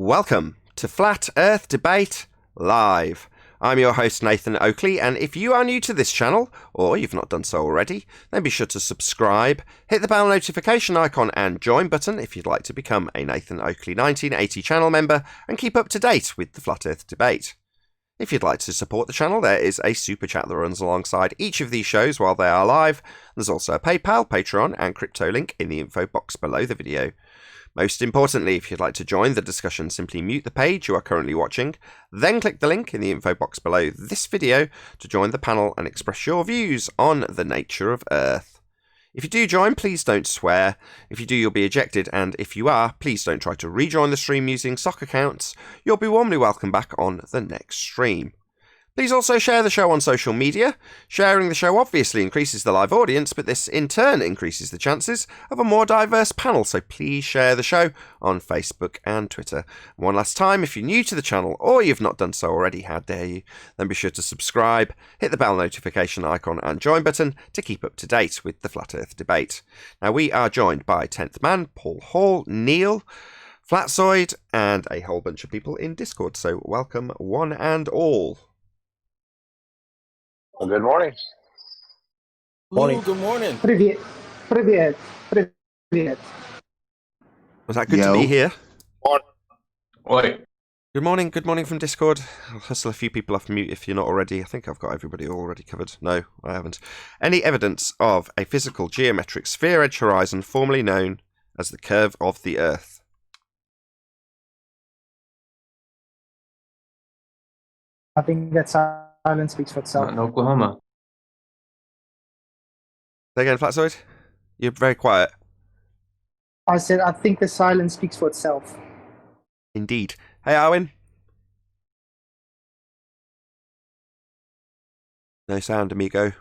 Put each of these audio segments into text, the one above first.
Welcome to Flat Earth Debate Live. I'm your host Nathan Oakley, and if you are new to this channel, or you've not done so already, then be sure to subscribe, hit the bell notification icon and join button if you'd like to become a Nathan Oakley 1980 channel member and keep up to date with the Flat Earth Debate. If you'd like to support the channel, there is a super chat that runs alongside each of these shows while they are live. There's also a PayPal, Patreon and crypto link in the info box below the video. Most importantly, if you'd like to join the discussion, simply mute the page you are currently watching, then click the link in the info box below this video to join the panel and express your views on the nature of Earth. If you do join, please don't swear. If you do, you'll be ejected, and if you are, please don't try to rejoin the stream using sock accounts. You'll be warmly welcome back on the next stream. Please also share the show on social media. Sharing the show obviously increases the live audience, but this in turn increases the chances of a more diverse panel, so please share the show on Facebook and Twitter. One last time, if you're new to the channel or you've not done so already, how dare you, then be sure to subscribe, hit the bell notification icon and join button to keep up to date with the Flat Earth Debate. Now we are joined by 10th Man, Paul Hall, Neil, Flatzoid, and a whole bunch of people in Discord, so welcome one and all. Well, good morning. Morning. Ooh, good morning. Привет. Was that good to be here? Oi. Good morning from Discord. I'll hustle a few people off mute if you're not already. I think I've got everybody already covered. No, I haven't. Any evidence of a physical geometric sphere-edge horizon formerly known as the curve of the Earth? I think that silence speaks for itself. Not in Oklahoma. Say again, Flatzoid? You're very quiet. I said I think the silence speaks for itself. Indeed. Hey, Arwin. No sound, amigo.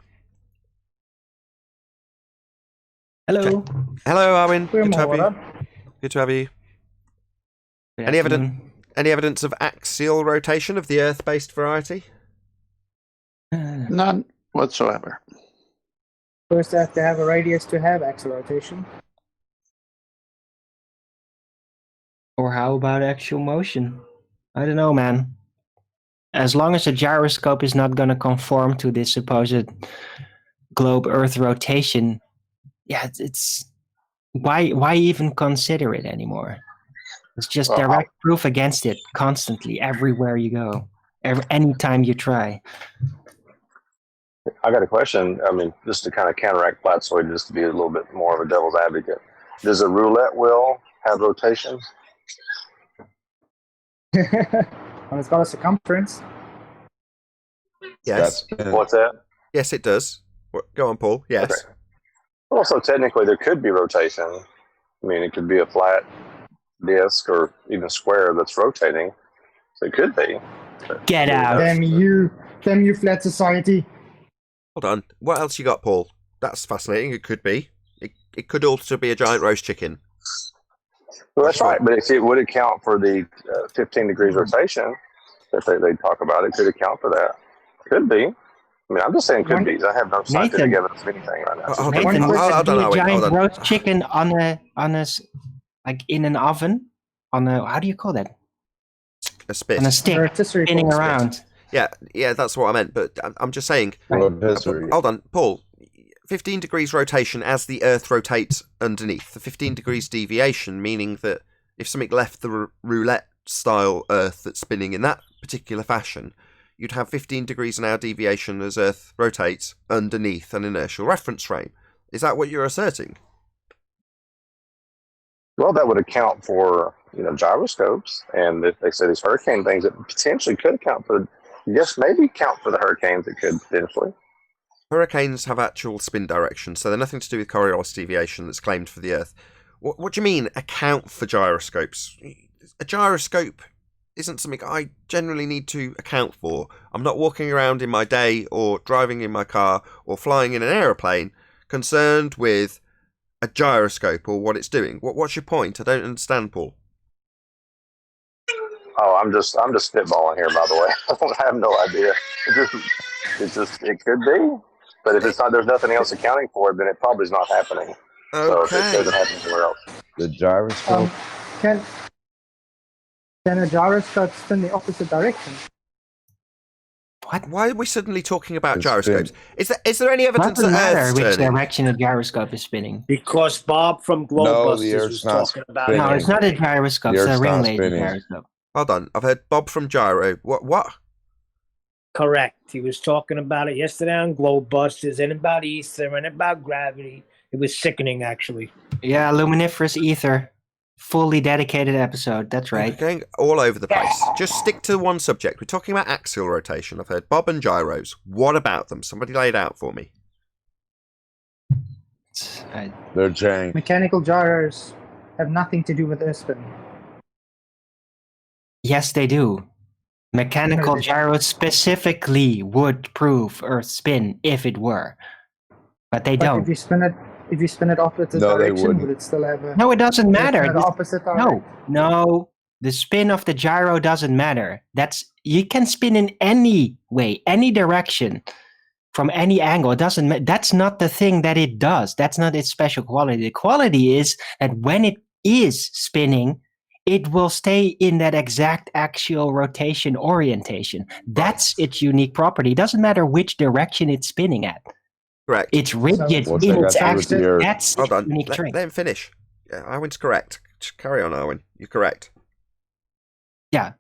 Hello. Okay. Hello, Arwin. Good to have you. Goedemorgen. Good to have you. Any evidence of axial rotation of the Earth-based variety? None whatsoever. First, I have to have a radius to have axial rotation. Or how about actual motion? I don't know, man. As long as the gyroscope is not going to conform to this supposed globe Earth rotation, yeah, it's why even consider it anymore? It's just direct proof against it constantly, everywhere you go, anytime you try. I got a question. I mean, just to kind of counteract Flatzoid, just to be a little bit more of a devil's advocate. Does a roulette wheel have rotation? Well, it's got a circumference. Yes. What's that? Yes, it does. Go on, Paul. Yes. Okay. Well, so technically there could be rotation. I mean, it could be a flat disc or even square that's rotating. So it could be. Get out. Damn you, flat society. Hold on. What else you got, Paul? That's fascinating. It could be. It could also be a giant roast chicken. Well, that's right. But it would account for the 15 degrees rotation that they talk about. It could account for that. Could be. I mean, I'm just saying could be. I have no scientific evidence of anything right now. Nathan, hold on, a hold giant on. roast chicken on a like in an oven on a, how do you call that? A spit. On a stick spinning around. Yeah, that's what I meant. But I'm just saying. Hold on, Paul. 15 degrees rotation as the Earth rotates underneath. The 15 degrees deviation, meaning that if something left the roulette-style Earth that's spinning in that particular fashion, you'd have 15 degrees an hour deviation as Earth rotates underneath an inertial reference frame. Is that what you're asserting? Well, that would account for, gyroscopes, and if they say these hurricane things, it potentially could account for, maybe count for the hurricanes. It could potentially. Hurricanes have actual spin direction, so they're nothing to do with Coriolis deviation that's claimed for the Earth. What do you mean, account for gyroscopes? A gyroscope isn't something I generally need to account for. I'm not walking around in my day or driving in my car or flying in an aeroplane concerned with a gyroscope or what it's doing. What's your point? I don't understand, Paul. Oh, I'm just spitballing here, by the way. I have no idea. It could be. But if it's not, there's nothing else accounting for it, then it probably is not happening. Okay. So it doesn't happen anywhere else. The gyroscope Then a gyroscope spin the opposite direction. What? Why are we suddenly talking about It's gyroscopes? Is there any evidence Doesn't that matter Earth's which turning? direction a gyroscope is spinning. Because Bob from No, the Globebusters Earth's was not talking about spinning. No, it's not a gyroscope. The It's a Earth's ring not laser spinning. gyroscope. Hold on, I've heard Bob from Gyro. What? Correct. He was talking about it yesterday on Globebusters and about ether and about gravity. It was sickening, actually. Yeah, luminiferous ether. Fully dedicated episode. That's We're right. going all over the place. Just stick to one subject. We're talking about axial rotation. I've heard Bob and gyros. What about them? Somebody lay it out for me. They're jank. Mechanical gyros have nothing to do with Earth spin. Yes, they do. Mechanical gyros specifically would prove Earth spin if it were, but they But don't. if you spin it opposite No, they direction, wouldn't. would it still have a No, it doesn't matter. the opposite direction? No. The spin of the gyro doesn't matter. You can spin in any way, any direction, from any angle. It doesn't. That's not the thing that it does. That's not its special quality. The quality is that when it is spinning, it will stay in that exact axial rotation orientation. That's its unique property. It doesn't matter which direction it's spinning at. Correct. It's rigid So what's in that its got to do with axis. the Earth? That's Hold its on. unique Let trait. him finish. Yeah, Owen's correct. Just carry on, Owen. You're correct. Yeah.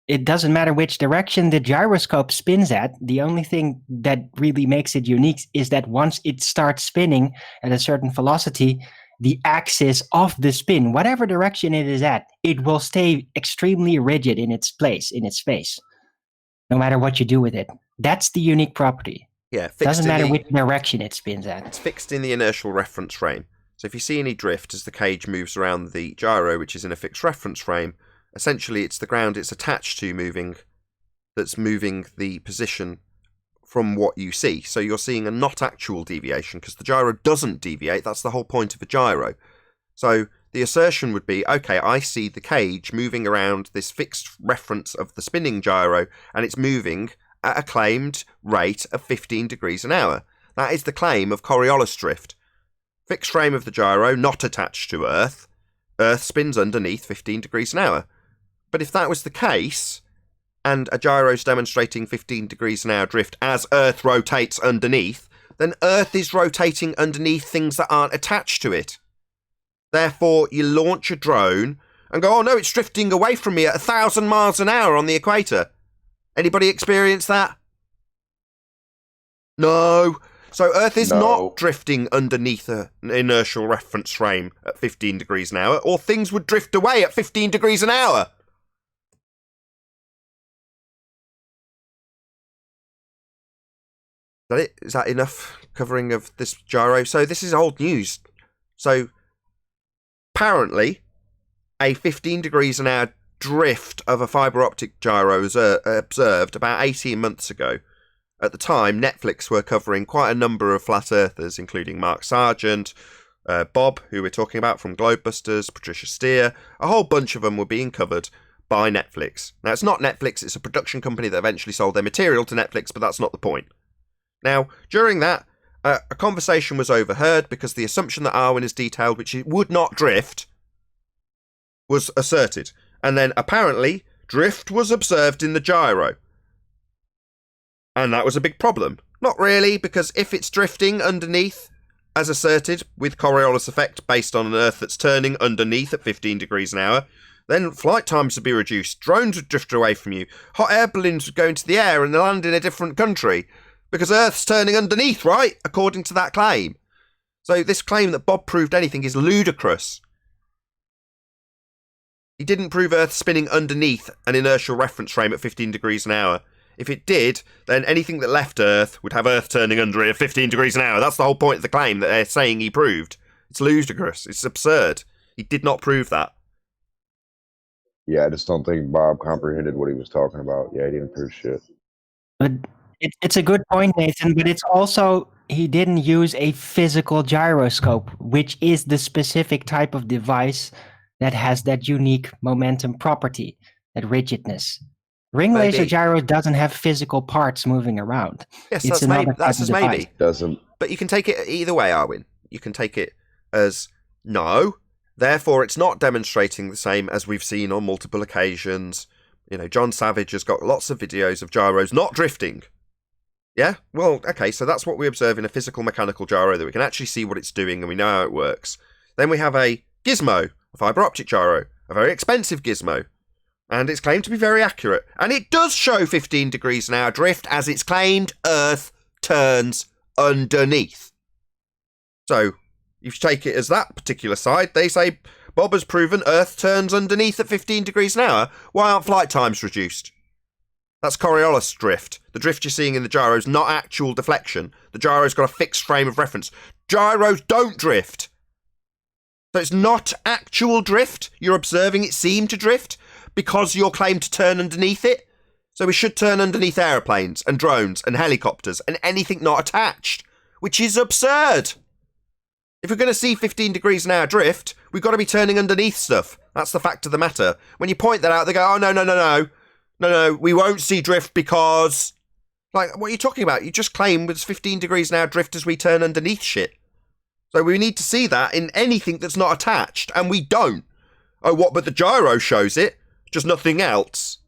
It doesn't matter which direction the gyroscope spins at. The only thing that really makes it unique is that once it starts spinning at a certain velocity, the axis of the spin, whatever direction it is at, it will stay extremely rigid in its place, in its space, no matter what you do with it. That's the unique property. Yeah, fixed Doesn't in matter the- which direction it spins at. It's fixed in the inertial reference frame. So if you see any drift as the cage moves around the gyro, which is in a fixed reference frame, essentially it's the ground it's attached to moving that's moving the position from what you see. So you're seeing a not actual deviation because the gyro doesn't deviate. That's the whole point of a gyro. So the assertion would be, okay, I see the cage moving around this fixed reference of the spinning gyro and it's moving at a claimed rate of 15 degrees an hour. That is the claim of Coriolis drift. Fixed frame of the gyro, not attached to Earth. Earth spins underneath 15 degrees an hour. But if that was the case, and a gyro's demonstrating 15 degrees an hour drift as Earth rotates underneath, then Earth is rotating underneath things that aren't attached to it. Therefore, you launch a drone and go, oh no, it's drifting away from me at 1,000 miles an hour on the equator. Anybody experience that? No. So Earth is No. not drifting underneath an inertial reference frame at 15 degrees an hour, or things would drift away at 15 degrees an hour. Is that enough covering of this gyro? So this is old news. So apparently a 15 degrees an hour drift of a fibre optic gyro was observed about 18 months ago. At the time, Netflix were covering quite a number of flat earthers, including Mark Sargent, Bob, who we're talking about from Globebusters, Patricia Steer. A whole bunch of them were being covered by Netflix. Now, it's not Netflix, it's a production company that eventually sold their material to Netflix, but that's not the point. Now, during that, a conversation was overheard because the assumption that Arwen has detailed, which it would not drift, was asserted. And then, apparently, drift was observed in the gyro. And that was a big problem. Not really, because if it's drifting underneath, as asserted, with Coriolis effect based on an Earth that's turning underneath at 15 degrees an hour, then flight times would be reduced, drones would drift away from you, hot air balloons would go into the air and land in a different country, because Earth's turning underneath, right? According to that claim. So this claim that Bob proved anything is ludicrous. He didn't prove Earth spinning underneath an inertial reference frame at 15 degrees an hour. If it did, then anything that left Earth would have Earth turning under it at 15 degrees an hour. That's the whole point of the claim that they're saying he proved. It's ludicrous. It's absurd. He did not prove that. Yeah, I just don't think Bob comprehended what he was talking about. Yeah, he didn't prove shit. But it's a good point, Nathan, but it's also he didn't use a physical gyroscope, which is the specific type of device that has that unique momentum property, that rigidness. Ring laser Maybe. gyro doesn't have physical parts moving around. Yes, It's that's maybe. another That's type as of maybe. device. Doesn't. But you can take it either way, Arwin. You can take it as no. Therefore, it's not demonstrating the same as we've seen on multiple occasions. You know, John Savage has got lots of videos of gyros not drifting. Yeah? Well, okay, so that's what we observe in a physical mechanical gyro, that we can actually see what it's doing and we know how it works. Then we have a gizmo, a fibre optic gyro, a very expensive gizmo. And it's claimed to be very accurate. And it does show 15 degrees an hour drift as it's claimed Earth turns underneath. So, you take it as that particular side. They say Bob has proven Earth turns underneath at 15 degrees an hour. Why aren't flight times reduced? That's Coriolis drift. The drift you're seeing in the gyro is not actual deflection. The gyro's got a fixed frame of reference. Gyros don't drift. So it's not actual drift. You're observing it seem to drift because you're claimed to turn underneath it. So we should turn underneath aeroplanes and drones and helicopters and anything not attached, which is absurd. If we're going to see 15 degrees an hour drift, we've got to be turning underneath stuff. That's the fact of the matter. When you point that out, they go, oh, no, we won't see drift because... Like, what are you talking about? You just claim there's 15 degrees an hour drift as we turn underneath shit. So we need to see that in anything that's not attached, and we don't. Oh, what, but the gyro shows it, just nothing else.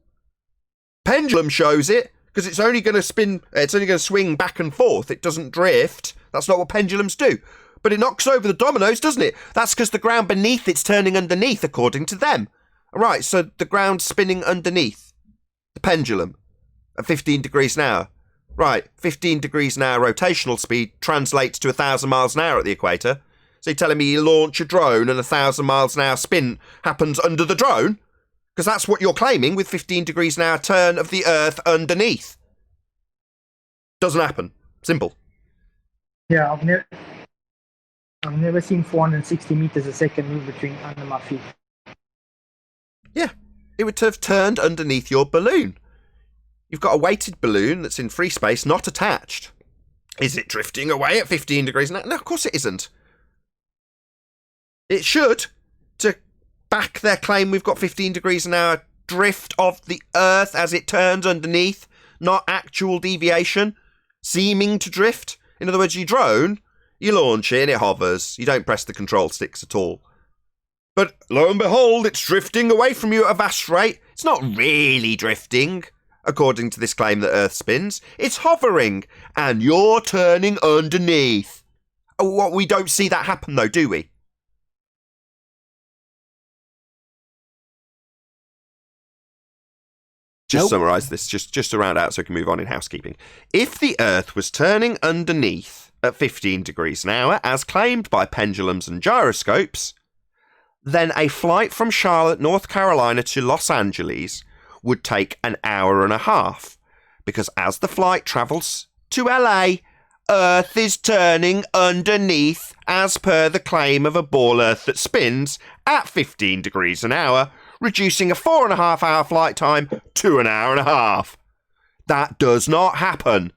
Pendulum shows it, because it's only going to spin, it's only going to swing back and forth. It doesn't drift. That's not what pendulums do. But it knocks over the dominoes, doesn't it? That's because the ground beneath it's turning underneath, according to them. Right, so the ground's spinning underneath the pendulum at 15 degrees an hour. Right, 15 degrees an hour rotational speed translates to 1,000 miles an hour at the equator. So you're telling me you launch a drone and 1,000 miles an hour spin happens under the drone? Because that's what you're claiming with 15 degrees an hour turn of the Earth underneath. Doesn't happen. Simple. Yeah, I've never seen 460 meters a second move between under my feet. Yeah, it would have turned underneath your balloon. You've got a weighted balloon that's in free space, not attached. Is it drifting away at 15 degrees an hour? No, of course it isn't. It should, to back their claim we've got 15 degrees an hour drift of the Earth as it turns underneath, not actual deviation, seeming to drift. In other words, your drone, you launch it and it hovers. You don't press the control sticks at all. But lo and behold, it's drifting away from you at a vast rate. It's not really drifting, according to this claim that Earth spins. It's hovering, and you're turning underneath. Oh, what, we don't see that happen though, do we? Just summarise this, just to round out so we can move on in housekeeping. If the Earth was turning underneath at 15 degrees an hour, as claimed by pendulums and gyroscopes, then a flight from Charlotte, North Carolina to Los Angeles would take an hour and a half, because as the flight travels to LA, Earth is turning underneath as per the claim of a ball Earth that spins at 15 degrees an hour, reducing a 4.5 hour flight time to an hour and a half. That does not happen.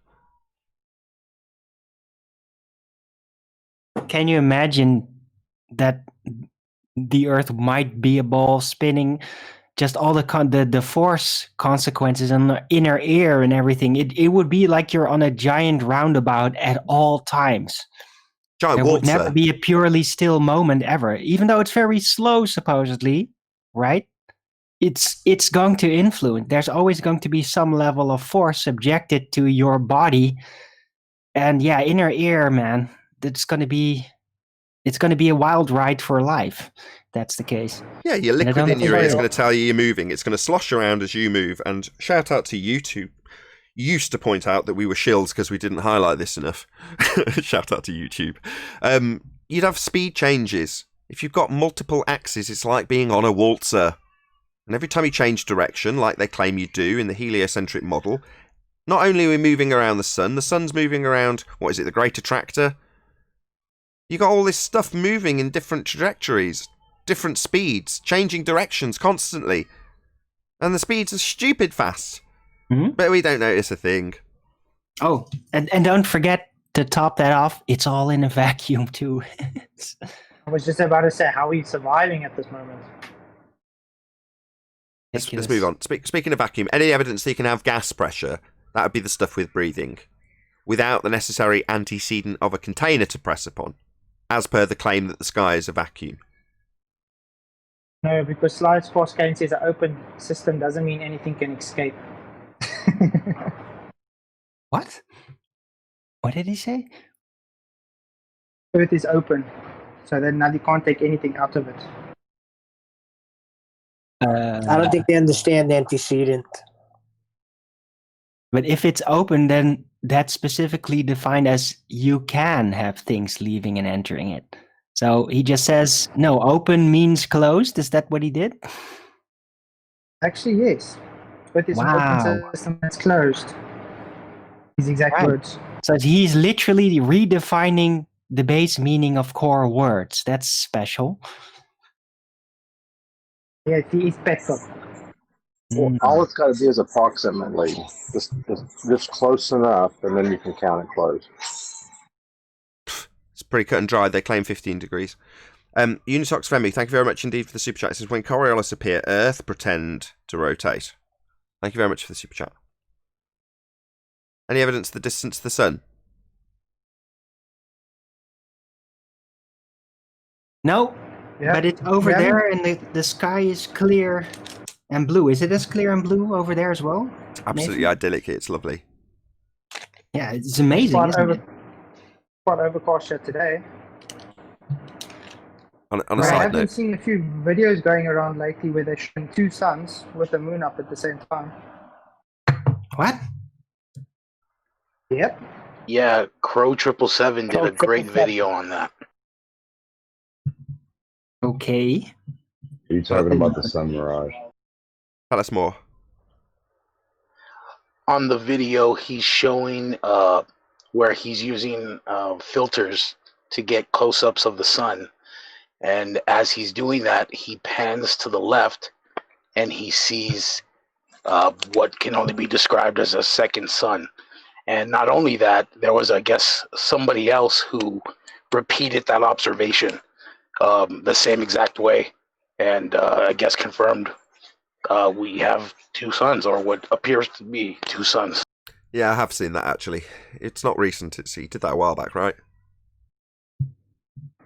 Can you imagine that the Earth might be a ball spinning? Just all the force consequences on the inner ear and everything. It would be like you're on a giant roundabout at all times. Giant there waltzer. would never be a purely still moment ever, even though it's very slow, supposedly, right? It's going to influence. There's always going to be some level of force subjected to your body, and yeah, inner ear, man. It's going to be a wild ride for life. That's the case. Yeah, your liquid in your ear is going to tell you you're moving. It's going to slosh around as you move. And shout out to YouTube. Used to point out that we were shills because we didn't highlight this enough. Shout out to YouTube. You'd have speed changes. If you've got multiple axes, it's like being on a waltzer. And every time you change direction, like they claim you do in the heliocentric model, not only are we moving around the sun's moving around, what is it, the Great Attractor? You got all this stuff moving in different trajectories, different speeds, changing directions constantly. And the speeds are stupid fast. Mm-hmm. But we don't notice a thing. Oh, and don't forget to top that off, it's all in a vacuum too. I was just about to say, how are we surviving at this moment? Let's move on. Speaking of vacuum, any evidence that you can have gas pressure, that would be the stuff with breathing, without the necessary antecedent of a container to press upon, as per the claim that the sky is a vacuum. No, because Slide's Cascade says an open system doesn't mean anything can escape. What? What did he say? Earth is open, so then now you can't take anything out of it. I don't think they understand antecedent. But if it's open, then that's specifically defined as you can have things leaving and entering it. So he just says, no, open means closed. Is that what he did? Actually, yes. Earth is an Wow. open system that's closed. His exact Right. words. So he's literally redefining the base meaning of core words. That's special. Yeah, he is petrol. Well, all it's got to be is approximately just close enough, and then you can count it close. It's pretty cut and dry. They claim 15 degrees. Unitox Femi, thank you very much indeed for the super chat. It says, when Coriolis appear, Earth pretend to rotate. Thank you very much for the super chat. Any evidence of the distance to the sun? No, Yeah. but it's over Yeah. there and the sky is clear and blue. Is it as clear and blue over there as well? Absolutely Nathan? idyllic. It's lovely. Yeah, it's amazing, Quite isn't it? overcast here today. On a I side have been note, seeing a few videos going around lately where they're showing two suns with the moon up at the same time. What? Yep. Yeah, Crow 777 did Crow a great 777. video on that. Okay. Are you talking about the sun mirage? tell us more. On the video, he's showing where he's using filters to get close-ups of the sun. And as he's doing that, he pans to the left and he sees what can only be described as a second sun. And not only that, there was, I guess, somebody else who repeated that observation the same exact way, and I guess confirmed we have two suns, or what appears to be two suns. Yeah, I have seen that actually. It's not recent. He did that a while back, right?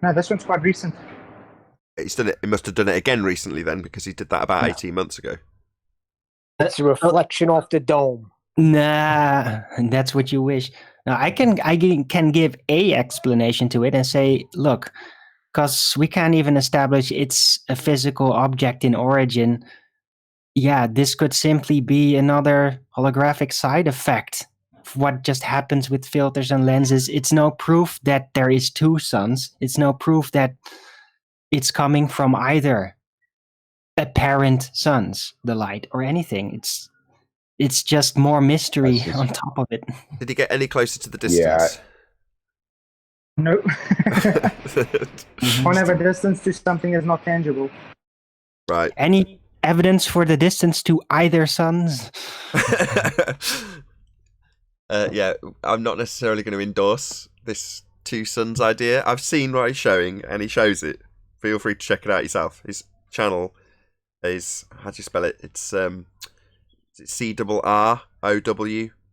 No, this one's quite recent. He's done it. He must have done it again recently then, because he did that about 18 months ago. That's a reflection off the dome. Nah, that's what you wish. Now I can give a explanation to it and say, look, because we can't even establish it's a physical object in origin. Yeah, this could simply be another holographic side effect of what just happens with filters and lenses. It's no proof that there is two suns. It's no proof that it's coming from either apparent suns, the light, or anything. It's just more mystery on top of it. Did he get any closer to the distance? No. Can't have a distance to something that's not tangible. Right. Any evidence for the distance to either suns? Yeah, I'm not necessarily going to endorse this two suns idea. I've seen what he's showing, and he shows it. Feel free to check it out yourself. His channel is, how do you spell it? It's CRROW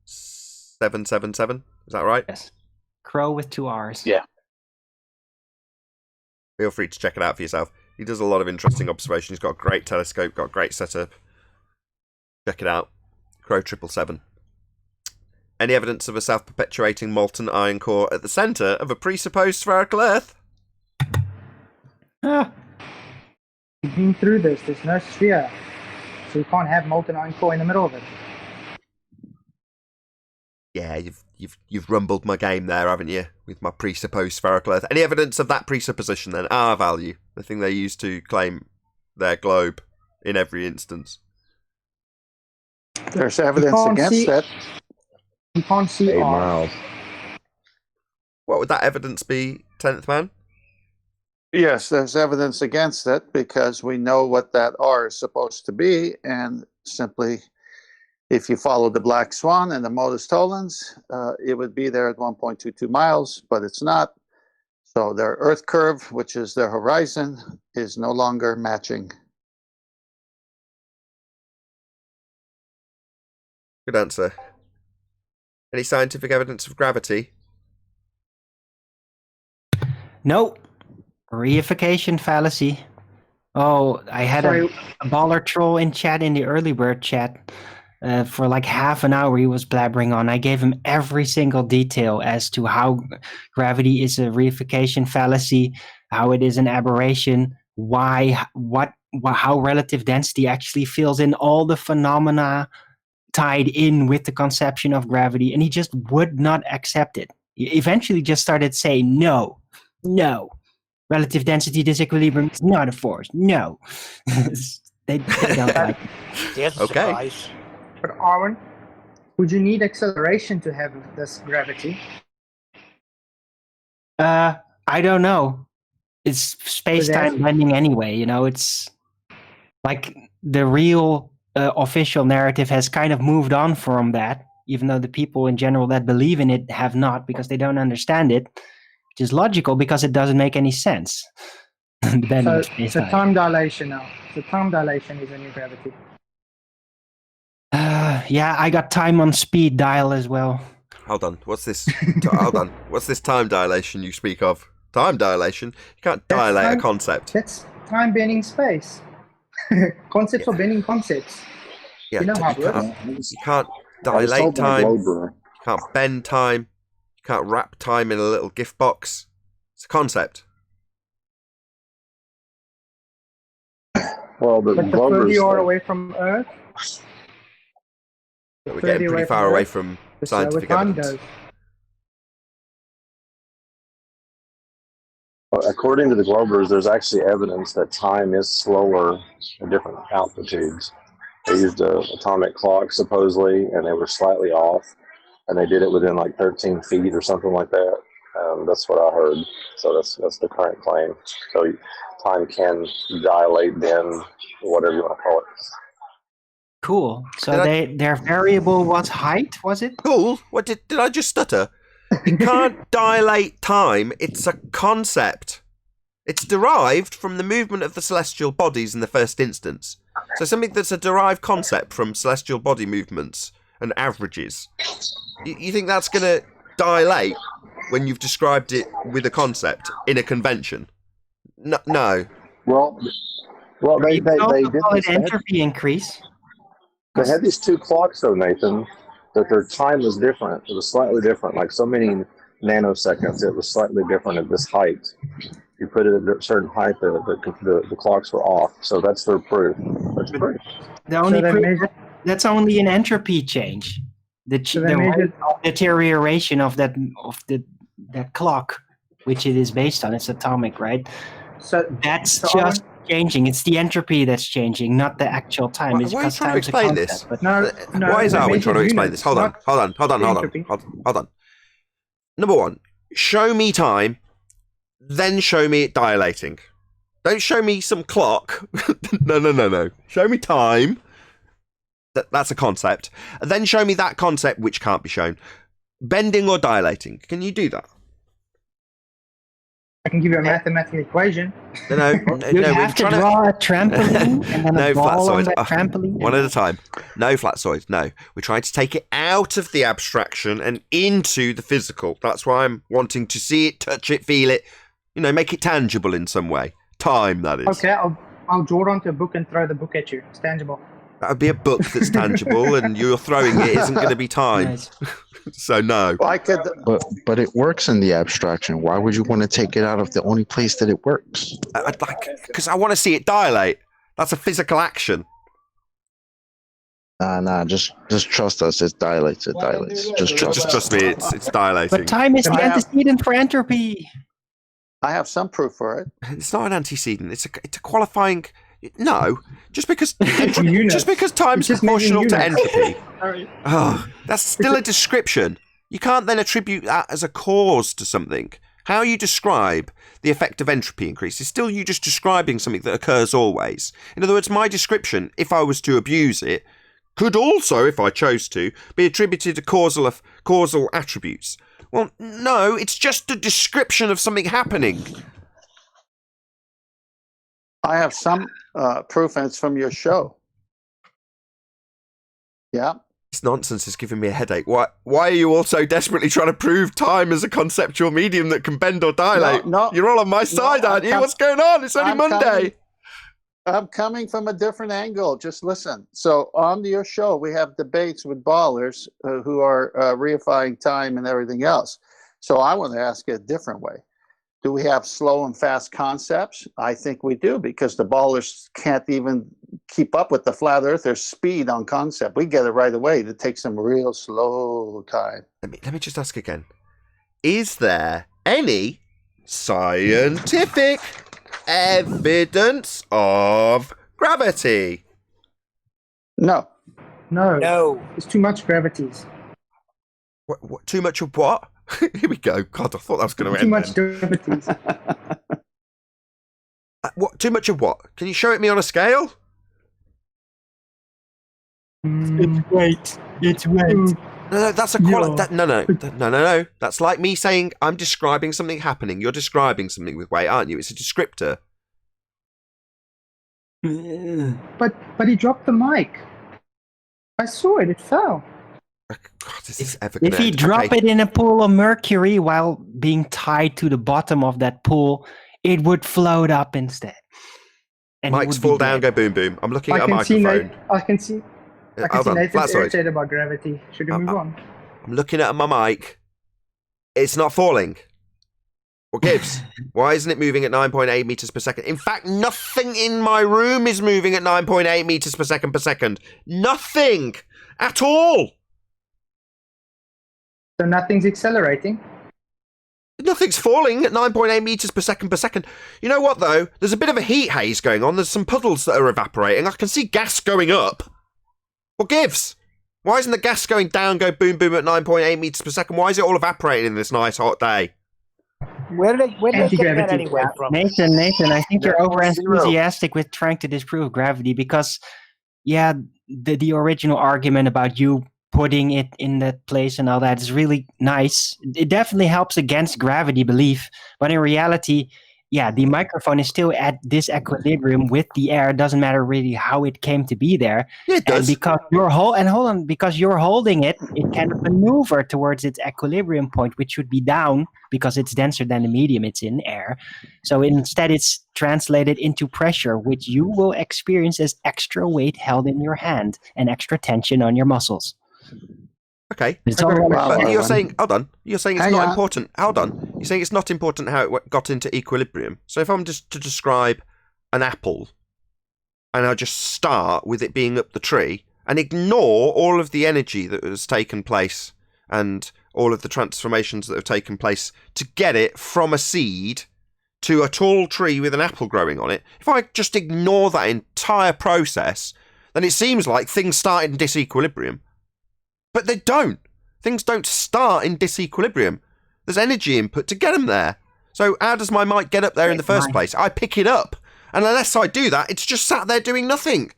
777. Is that right? Yes. Crow with 2 R's. Yeah. Feel free to check it out for yourself. He does a lot of interesting observations. He's got a great telescope, got a great setup. Check it out. Crow 777. Any evidence of a self-perpetuating molten iron core at the centre of a presupposed spherical Earth? Ah, We've been through this. There's no sphere. So you can't have molten iron core in the middle of it. Yeah, you've rumbled my game there, haven't you? With my presupposed spherical Earth. Any evidence of that presupposition then? R value, the thing they use to claim their globe in every instance. There's evidence against that. You can't see 8 R. miles. What would that evidence be, 10th man? Yes, there's evidence against it because we know what that R is supposed to be, and simply, if you follow the Black Swan and the Modus Tollens, it would be there at 1.22 miles, but it's not. So their Earth curve, which is their horizon, is no longer matching. Good answer. Any scientific evidence of gravity? no. Reification fallacy. Oh, I had Sorry. a baller troll in chat in the early bird chat. For like half an hour, he was blabbering on. I gave him every single detail as to how gravity is a reification fallacy, how it is an aberration, how relative density actually fills in all the phenomena tied in with the conception of gravity, and he just would not accept it. He eventually just started saying, no, relative density disequilibrium is not a force. No. they don't like it. There's a Okay. surprise. But Arwen, would you need acceleration to have this gravity? I don't know. It's space-time bending anyway, it's like the real official narrative has kind of moved on from that, even though the people in general that believe in it have not, because they don't understand it, which is logical because it doesn't make any sense. So time dilation now. So time dilation is a new gravity. Yeah, I got time on speed dial as well. Hold on. What's this? Hold on. What's this time dilation you speak of? Time dilation? You can't dilate a concept. That's time bending space. Concepts are bending concepts. Yeah, You know how it works. you can't dilate time. You can't bend time. You can't wrap time in a little gift box. It's a concept. Well, the But the further Globers, you are away from Earth, We're getting pretty far away from the slower scientific time evidence. goes. according to the Globers, there's actually evidence that time is slower at different altitudes. They used an atomic clock, supposedly, and they were slightly off, and they did it within like 13 feet or something like that. That's what I heard. So that's the current claim. So time can dilate, bend, whatever you want to call it. Cool. So their variable was height, was it? Cool. What did I just stutter? You can't dilate time. It's a concept. It's derived from the movement of the celestial bodies in the first instance. So something that's a derived concept from celestial body movements and averages. You think that's going to dilate when you've described it with a concept in a convention? No. Well, they did call it this. entropy increase. They had these two clocks, though, Nathan, that their time was different. It was slightly different, like so many nanoseconds. It was slightly different at this height. You put it at a certain height, the clocks were off. So that's their proof. That's proof. The only they proof, measured- that's only an entropy change. The they measured- deterioration of that clock, which it is based on, it's atomic, right? So That's so just changing. It's the entropy that's changing, not the actual time. Why It's are you because trying to time's a explain concept, this? but- no. Why is they Arwen trying to measured explain units, this? Hold on. entropy. Hold on. Number one, show me time, then show me it dilating. Don't show me some clock. No. Show me time. That's a concept. And then show me that concept which can't be shown. Bending or dilating. Can you do that? I can give you a mathematical equation. No. You have to draw a trampoline and then No a ball on flatsoid. that trampoline. One at a time. No flatsoid. No. We're trying to take it out of the abstraction and into the physical. That's why I'm wanting to see it, touch it, feel it. Make it tangible in some way. Time, that is. Okay, I'll draw it onto a book and throw the book at you. It's tangible. That would be a book that's tangible, and you're throwing it isn't going to be time. Nice. So no. I could. But it works in the abstraction. Why would you want to take it out of the only place that it works? Because I want to see it dilate. That's a physical action. Nah. Just trust us. It dilates. It dilates. Just trust me. It's dilating. But time is the antecedent for entropy. I have some proof for it. It's not an antecedent. It's a qualifying. No, just because time's proportional to entropy. That's still a description. You can't then attribute that as a cause to something. How you describe the effect of entropy increase is still you just describing something that occurs always. In other words, my description, if I was to abuse it, could also, if I chose to, be attributed to causal attributes. Well, no, it's just a description of something happening. I have some proof, and it's from your show. Yeah. This nonsense is giving me a headache. Why are you all so desperately trying to prove time as a conceptual medium that can bend or dilate? No, you're all on my side, aren't you? What's going on? It's only Monday. I'm coming from a different angle. Just listen. So on your show, we have debates with ballers who are reifying time and everything else. So I want to ask it a different way. Do we have slow and fast concepts? I think we do, because the ballers can't even keep up with the flat earthers' speed on concept. We get it right away. It takes some real slow time. Let me just ask again. Is there any scientific evidence of gravity? No. No. There's too much gravities. What? Too much of what? Here we go. God, I thought that was going to end. Too much gravities. What? Too much of what? Can you show it me on a scale? It's weight. It's weight. No, that's a quality. No. That's like me saying I'm describing something happening. You're describing something with weight, aren't you? It's a descriptor. But he dropped the mic. I saw it. It fell. God, is this ever If he drop it in a pool of mercury while being tied to the bottom of that pool, it would float up instead. And Mics fall down, go boom boom. I'm looking at a microphone. I can see Nathan's irritated about gravity. Should we move on? I'm looking at my mic. It's not falling. What gives? Why isn't it moving at 9.8 meters per second? In fact, nothing in my room is moving at 9.8 meters per second. Nothing at all. So nothing's accelerating? Nothing's falling at 9.8 meters per second. You know what, though? There's a bit of a heat haze going on. There's some puddles that are evaporating. I can see gas going up. What gives? Why isn't the gas going down, go boom, boom at 9.8 meters per second? Why is it all evaporating in this nice hot day? Where did they get that anyway from? Nathan, I think you're over enthusiastic with trying to disprove gravity because, yeah, the original argument about you putting it in that place and all that is really nice. It definitely helps against gravity belief, but in reality, yeah, the microphone is still at this equilibrium with the air. It doesn't matter really how it came to be there. Yeah, it does. And because you're holding it, it can maneuver towards its equilibrium point, which should be down because it's denser than the medium it's in, air. So instead it's translated into pressure, which you will experience as extra weight held in your hand and extra tension on your muscles. Okay. But you're saying, hold on. You're saying it's not important. Hold on. You're saying it's not important how it got into equilibrium. So if I'm just to describe an apple, and I just start with it being up the tree, and ignore all of the energy that has taken place and all of the transformations that have taken place to get it from a seed to a tall tree with an apple growing on it, if I just ignore that entire process, then it seems like things start in disequilibrium. But they don't. Things don't start in disequilibrium. There's energy input to get them there. So how does my mic get up there in the first place? I pick it up. And unless I do that, it's just sat there doing nothing.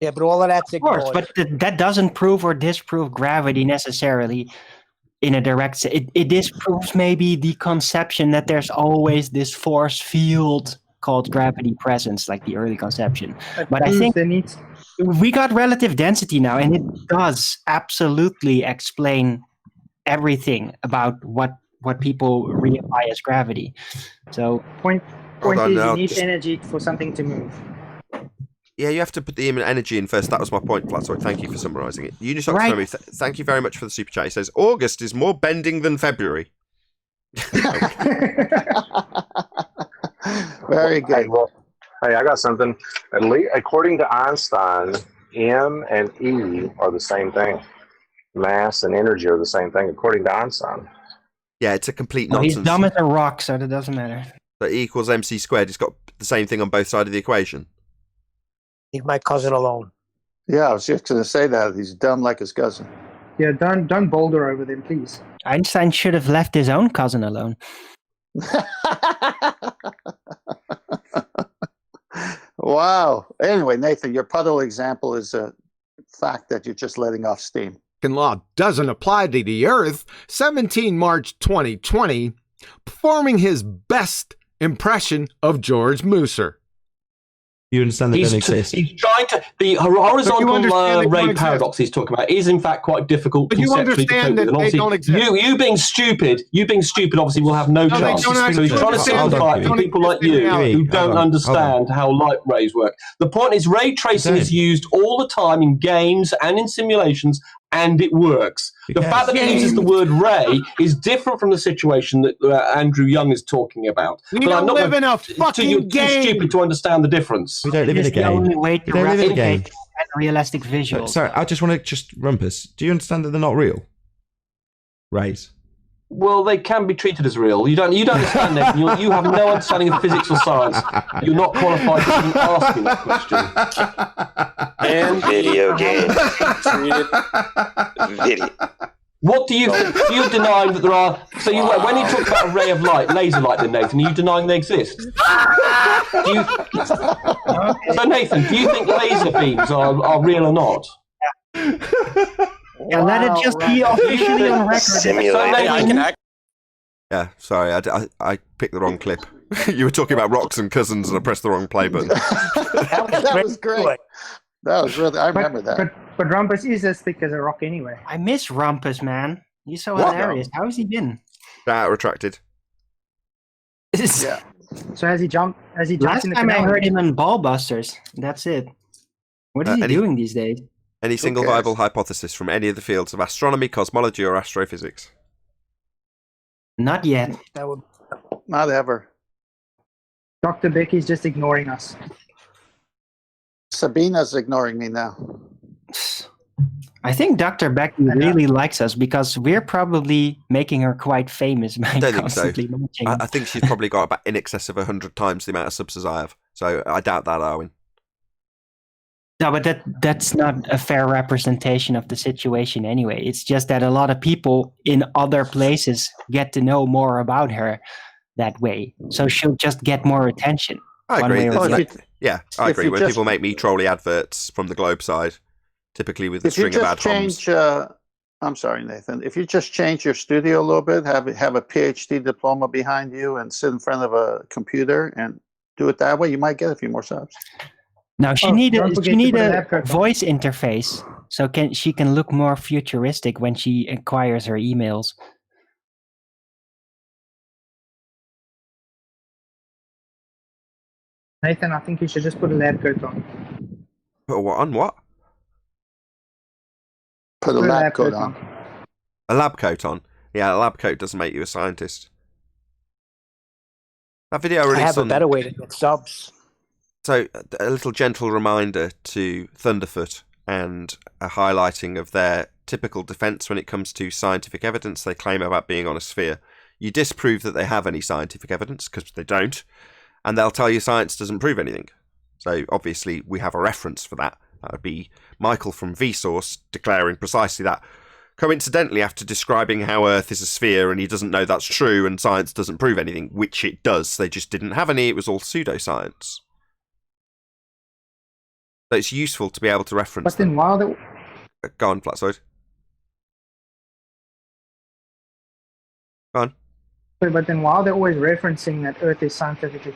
Yeah, but all of that's ignored. Of course, but that doesn't prove or disprove gravity necessarily in a direct sense. It disproves maybe the conception that there's always this force field called gravity presence, like the early conception. But I think we got relative density now, and it does absolutely explain everything about what people reify as gravity. So point is you need energy for something to move. Yeah, you have to put the energy in first. That was my point, Flatsoid. Thank you for summarising it. Unisox Right. thank you very much for the super chat. He says, August is more bending than February. Very good. Hey, I got something. At least, according to Einstein, M and E are the same thing. Mass and energy are the same thing, according to Einstein. Yeah, it's a complete Well, nonsense. he's dumb as a rock, so that doesn't matter. So E equals MC squared. It's got the same thing on both sides of the equation. Leave my cousin alone. Yeah, I was just going to say that. He's dumb like his cousin. Yeah, don't boulder over them, please. Einstein should have left his own cousin alone. Wow. Anyway, Nathan, your puddle example is a fact that you're just letting off steam. Law doesn't apply to the Earth. 17 March 2020, performing his best impression of George Mooser. You understand they don't exist? He's trying to. The horizontal ray paradox he's talking about is in fact quite difficult conceptually to cope with. And obviously, you being stupid, obviously will have no chance. So he's trying to simplify it for people like you who don't understand how light rays work. The point is, ray tracing is used all the time in games and in simulations, and it works. The fact that he uses the word ray is different from the situation that Andrew Young is talking about. We don't live in a fucking game. You're too stupid to understand the difference. We don't live in a game. The only way to replicate realistic visuals. Sorry, I just want to Rumpus. Do you understand that they're not real? Rays. Well, they can be treated as real. You don't understand it. You have no understanding of physics or science. You're not qualified to even ask me that question. And video games. Video. What do you think? Do you deny that there are? So when you talk about a ray of light, laser light, then Nathan, are you denying they exist? So Nathan, do you think laser beams are real or not? Yeah, let it just be officially on record. Yeah, sorry, I picked the wrong clip. You were talking about rocks and cousins, and I pressed the wrong play button. That was great. That was really. I remember that. But Rumpus is as thick as a rock anyway. I miss Rumpus, man. He's so hilarious. How has he been? Retracted. Yeah. So has he jumped? Last time I heard him in Ballbusters. That's it. What is he doing these days? Any single viable hypothesis from any of the fields of astronomy, cosmology, or astrophysics? Not yet. Not ever. Dr. Becky's just ignoring us. Sabina's ignoring me now. I think Dr. Becky really likes us because we're probably making her quite famous by constantly mentioning. I think she's probably got about in excess of 100 times the amount of subs as I have. So I doubt that, Arwin. No, but that's not a fair representation of the situation anyway. It's just that a lot of people in other places get to know more about her that way. So she'll just get more attention. I agree. I agree. When people make me trolly adverts from the Globe side, typically with a string of ad homs. I'm sorry, Nathan. If you just change your studio a little bit, have a PhD diploma behind you and sit in front of a computer and do it that way, you might get a few more subs. Now she need a voice interface so she can look more futuristic when she acquires her emails. Nathan, I think you should just put a lab coat on. Put what on? What? Put a lab coat on. A lab coat on? Yeah, a lab coat doesn't make you a scientist. That video released I have a better way to get subs. So, a little gentle reminder to Thunderfoot and a highlighting of their typical defence when it comes to scientific evidence they claim about being on a sphere. You disprove that they have any scientific evidence, because they don't, and they'll tell you science doesn't prove anything. So, obviously, we have a reference for that. That would be Michael from Vsauce declaring precisely that. Coincidentally, after describing how Earth is a sphere and he doesn't know that's true and science doesn't prove anything, which it does, they just didn't have any, it was all pseudoscience. So it's useful to be able to reference. But then while they... Go on, Flatsoid. Go on. But then while they're always referencing that Earth is scientifically...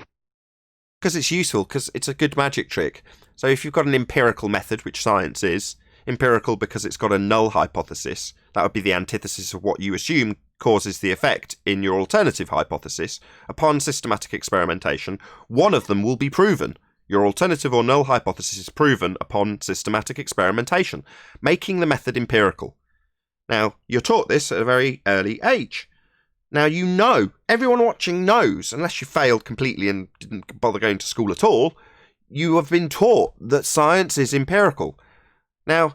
Because it's useful, because it's a good magic trick. So if you've got an empirical method, which science is, empirical because it's got a null hypothesis, that would be the antithesis of what you assume causes the effect in your alternative hypothesis. Upon systematic experimentation, one of them will be proven. Your alternative or null hypothesis is proven upon systematic experimentation, making the method empirical. Now, you're taught this at a very early age. Now, you know, everyone watching knows, unless you failed completely and didn't bother going to school at all, you have been taught that science is empirical. Now,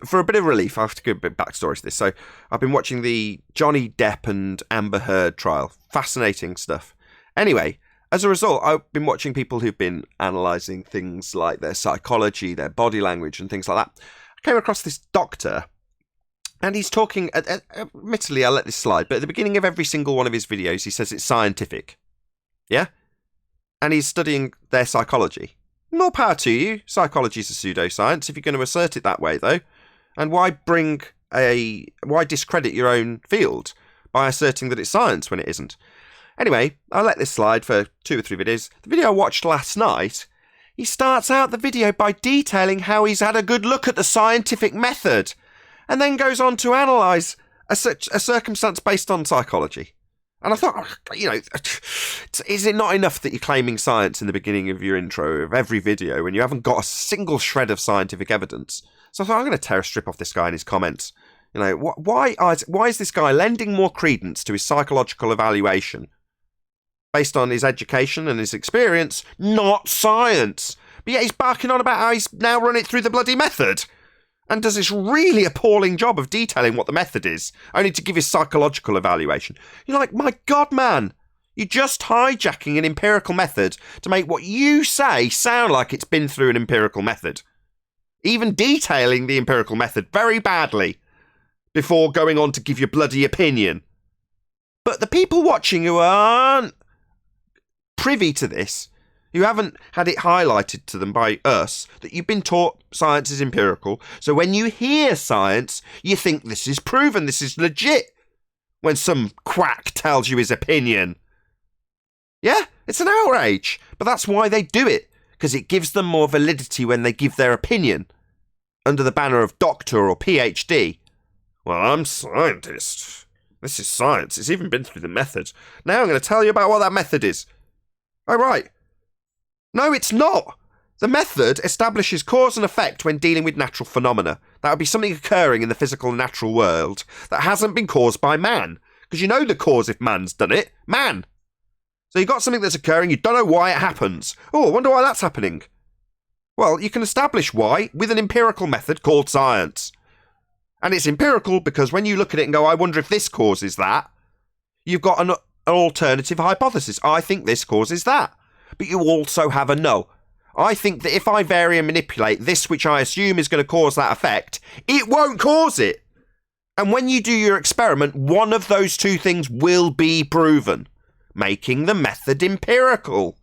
for a bit of relief, I have to give a bit of backstory to this. So, I've been watching the Johnny Depp and Amber Heard trial. Fascinating stuff. Anyway, as a result, I've been watching people who've been analysing things like their psychology, their body language, and things like that. I came across this doctor, and he's talking, admittedly, I'll let this slide, but at the beginning of every single one of his videos, he says it's scientific. Yeah? And he's studying their psychology. More power to you. Psychology is a pseudoscience, if you're going to assert it that way, though. And why discredit your own field by asserting that it's science when it isn't? Anyway, I let this slide for 2 or 3 videos. The video I watched last night, he starts out the video by detailing how he's had a good look at the scientific method, and then goes on to analyse a circumstance based on psychology. And I thought, you know, is it not enough that you're claiming science in the beginning of your intro of every video when you haven't got a single shred of scientific evidence? So I thought, I'm going to tear a strip off this guy in his comments. You know, why is this guy lending more credence to his psychological evaluation based on his education and his experience, not science? But yet he's barking on about how he's now run it through the bloody method, and does this really appalling job of detailing what the method is, only to give his psychological evaluation. You're like, my God, man, you're just hijacking an empirical method to make what you say sound like it's been through an empirical method. Even detailing the empirical method very badly before going on to give your bloody opinion. But the people watching who aren't privy to this, who haven't had it highlighted to them by us, that you've been taught science is empirical, so when you hear science, you think this is proven, this is legit, when some quack tells you his opinion. Yeah, it's an outrage, but that's why they do it, because it gives them more validity when they give their opinion, under the banner of doctor or PhD. Well, I'm a scientist. This is science. It's even been through the method. Now I'm going to tell you about what that method is. Oh, right. No, it's not. The method establishes cause and effect when dealing with natural phenomena. That would be something occurring in the physical and natural world that hasn't been caused by man. Because you know the cause if man's done it. Man. So you've got something that's occurring, you don't know why it happens. Oh, I wonder why that's happening. Well, you can establish why with an empirical method called science. And it's empirical because when you look at it and go, I wonder if this causes that, you've got an alternative hypothesis. I think this causes that. But you also have a no. I think that if I vary and manipulate this, which I assume is going to cause that effect, it won't cause it. And when you do your experiment, one of those two things will be proven, making the method empirical.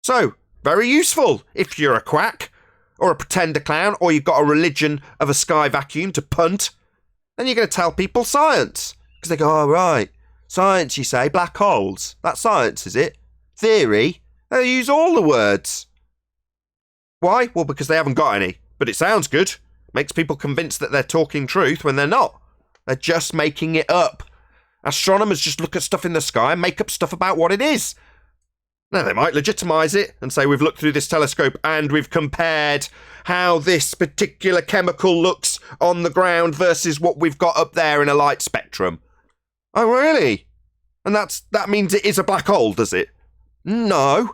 So, very useful if you're a quack, or a pretender clown, or you've got a religion of a sky vacuum to punt, then you're going to tell people science. Because they go, oh, right, science, you say, black holes. That's science, is it? Theory? They use all the words. Why? Well, because they haven't got any. But it sounds good. Makes people convinced that they're talking truth when they're not. They're just making it up. Astronomers just look at stuff in the sky and make up stuff about what it is. Now, they might legitimise it and say we've looked through this telescope and we've compared how this particular chemical looks on the ground versus what we've got up there in a light spectrum. Oh, really? And that means it is a black hole, does it? No,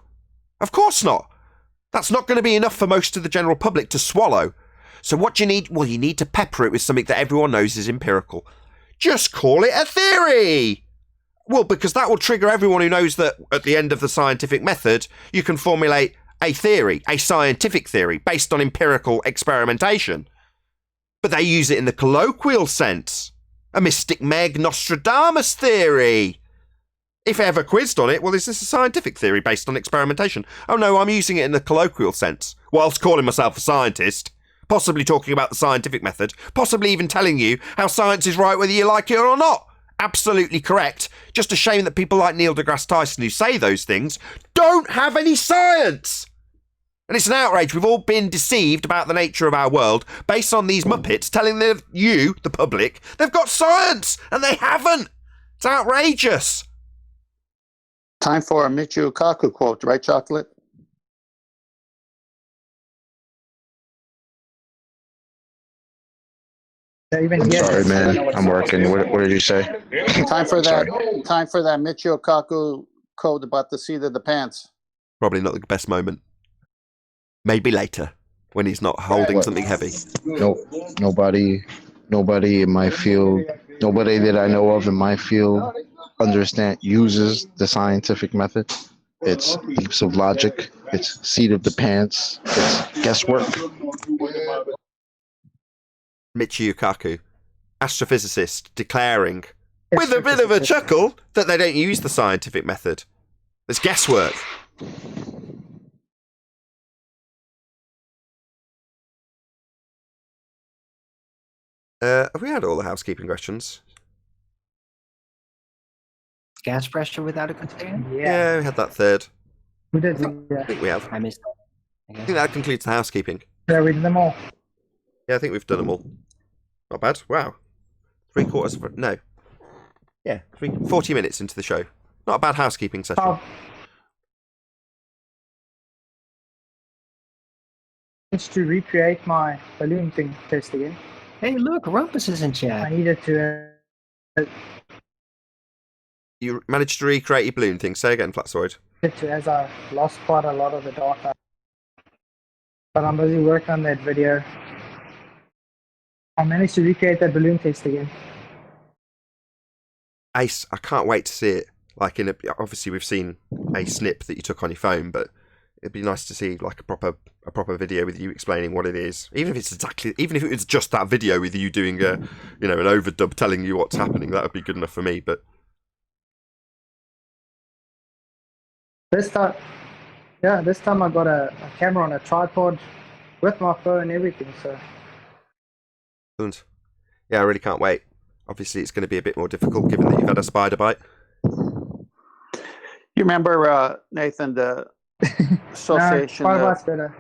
of course not. That's not going to be enough for most of the general public to swallow. So what do you need? Well, you need to pepper it with something that everyone knows is empirical. Just call it a theory. Well, because that will trigger everyone who knows that at the end of the scientific method, you can formulate a theory, a scientific theory, based on empirical experimentation. But they use it in the colloquial sense. A Mystic Meg Nostradamus theory. If ever quizzed on it, well, is this a scientific theory based on experimentation? Oh no, I'm using it in the colloquial sense, whilst calling myself a scientist, possibly talking about the scientific method, possibly even telling you how science is right whether you like it or not. Absolutely correct. Just a shame that people like Neil deGrasse Tyson who say those things don't have any science. And it's an outrage. We've all been deceived about the nature of our world based on these muppets telling you, the public, they've got science and they haven't. It's outrageous. Time for a Michio Kaku quote, right, Chocolate? I'm sorry, man. I'm working. What did you say? Time for that. Time for that Michio Kaku quote about the seat of the pants. Probably not the best moment. Maybe later, when he's not holding something heavy. No, nobody in my field, nobody that I know of in my field uses the scientific method. It's leaps of logic. It's seat of the pants. It's guesswork. Michio Kaku, astrophysicist, declaring, with a bit of a chuckle, that they don't use the scientific method. It's guesswork. Have we had all the housekeeping questions? gas pressure without a container? Yeah, we had that third. We did. I think we have. I missed that. I think that concludes the housekeeping. Yeah, we did them all. Yeah, I think we've done them all. Not bad. Wow. 3/4 of... No. Yeah, 40 minutes into the show. Not a bad housekeeping session. Oh. To recreate my balloon thing test again. Hey, look, Rumpus is in chat. I needed to... You managed to recreate your balloon thing. Say again, Flatsoid. As I lost quite a lot of the data. But I'm busy working on that video. I managed to recreate that balloon test again. Ace, I can't wait to see it. Like obviously we've seen a snip that you took on your phone, but it'd be nice to see like a proper video with you explaining what it is. Even if it was just that video with you doing an overdub telling you what's happening, that would be good enough for me. But this time I got a camera on a tripod with my phone and everything. So yeah, I really can't wait. Obviously, it's going to be a bit more difficult given that you've had a spider bite. You remember, Nathan, the association better.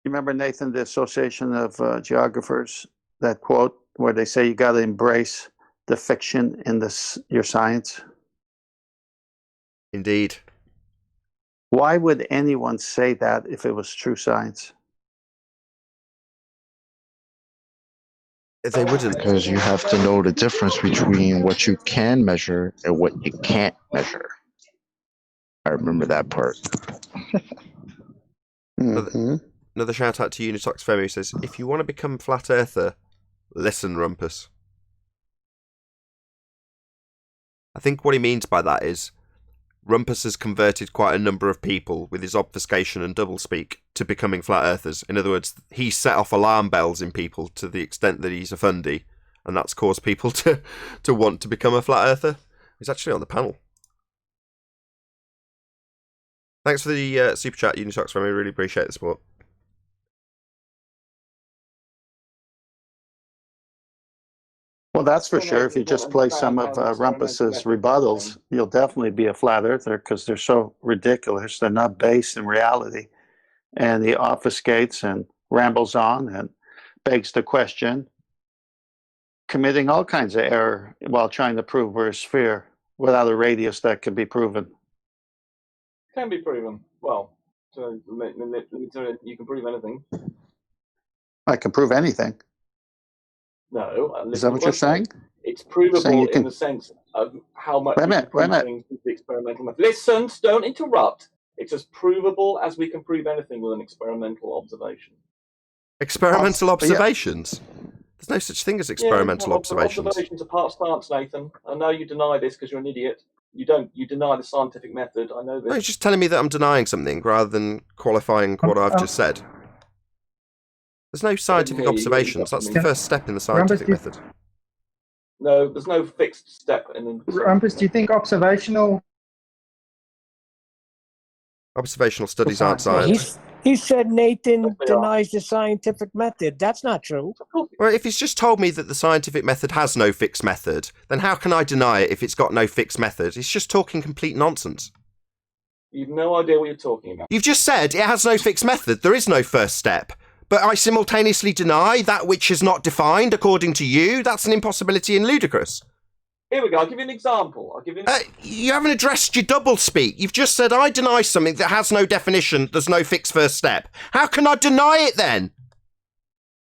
You remember, Nathan, the Association of Geographers, that quote where they say you got to embrace the fiction in your science? Indeed. Why would anyone say that if it was true science? They wouldn't. Because you have to know the difference between what you can measure and what you can't measure. I remember that part. Another shout out to Unitox Femi, who says, if you want to become flat earther, listen, Rumpus. I think what he means by that is Rumpus has converted quite a number of people with his obfuscation and doublespeak to becoming flat earthers. In other words, he set off alarm bells in people to the extent that he's a fundy, and that's caused people to want to become a flat earther. He's actually on the panel. Thanks for the super chat, Unitox Femi. Really appreciate the support. Well, that's for sure. If you just play some of Rumpus's rebuttals, you'll definitely be a flat earther because they're so ridiculous. They're not based in reality. And he obfuscates and rambles on and begs the question, committing all kinds of error while trying to prove we're a sphere without a radius that can be proven. Can be proven. Well, you can prove anything. I can prove anything. No. Is that what you're saying? It's provable in the sense of how much wait a minute. the experimental method. Listen, don't interrupt. It's as provable as we can prove anything with an experimental observation. Experimental observations? Yeah. There's no such thing as experimental observations. Observations are part stance, Nathan. I know you deny this because you're an idiot. You don't. You deny the scientific method. I know this. No, you're just telling me that I'm denying something rather than qualifying what I've just said. There's no scientific observations. That's the first step in the scientific method. No, there's no fixed step in the... Rumpus, do you think observational studies aren't science? He said Nathan denies the scientific method. That's not true. Well, if he's just told me that the scientific method has no fixed method, then how can I deny it if it's got no fixed method? He's just talking complete nonsense. You've no idea what you're talking about. You've just said it has no fixed method. There is no first step. But I simultaneously deny that which is not defined according to you. That's an impossibility and ludicrous. Here we go. I'll give you an example. You haven't addressed your doublespeak. You've just said I deny something that has no definition. There's no fixed first step. How can I deny it then?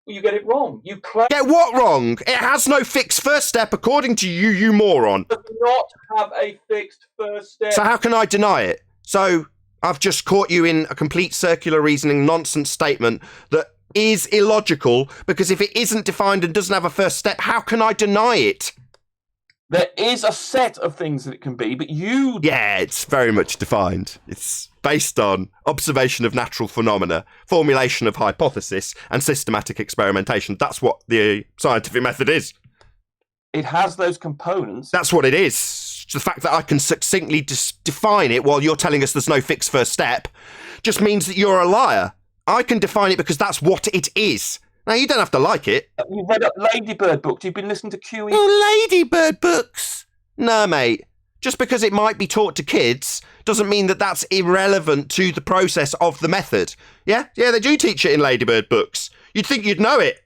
Well, you get it wrong. You get what wrong? It has no fixed first step according to you, you moron. It does not have a fixed first step. So how can I deny it? So I've just caught you in a complete circular reasoning nonsense statement that is illogical, because if it isn't defined and doesn't have a first step, how can I deny it? There is a set of things that it can be, but you... Yeah, it's very much defined. It's based on observation of natural phenomena, formulation of hypothesis, and systematic experimentation. That's what the scientific method is. It has those components. That's what it is. The fact that I can succinctly define it while you're telling us there's no fixed first step just means that you're a liar. I can define it because that's what it is. Now, you don't have to like it. You've read up Ladybird books. You've been listening to QE. Oh, Ladybird books. No, mate. Just because it might be taught to kids doesn't mean that that's irrelevant to the process of the method. Yeah? Yeah, they do teach it in Ladybird books. You'd think you'd know it.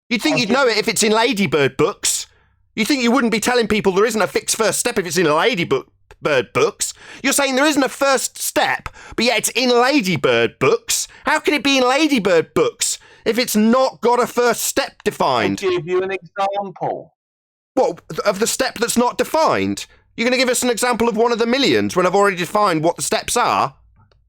You'd think you'd know it if it's in Ladybird books. You think you wouldn't be telling people there isn't a fixed first step if it's in Ladybird books. You're saying there isn't a first step, but yet it's in Ladybird books. How can it be in Ladybird books if it's not got a first step defined? I'll give you an example. What, of the step that's not defined? You're going to give us an example of one of the millions when I've already defined what the steps are?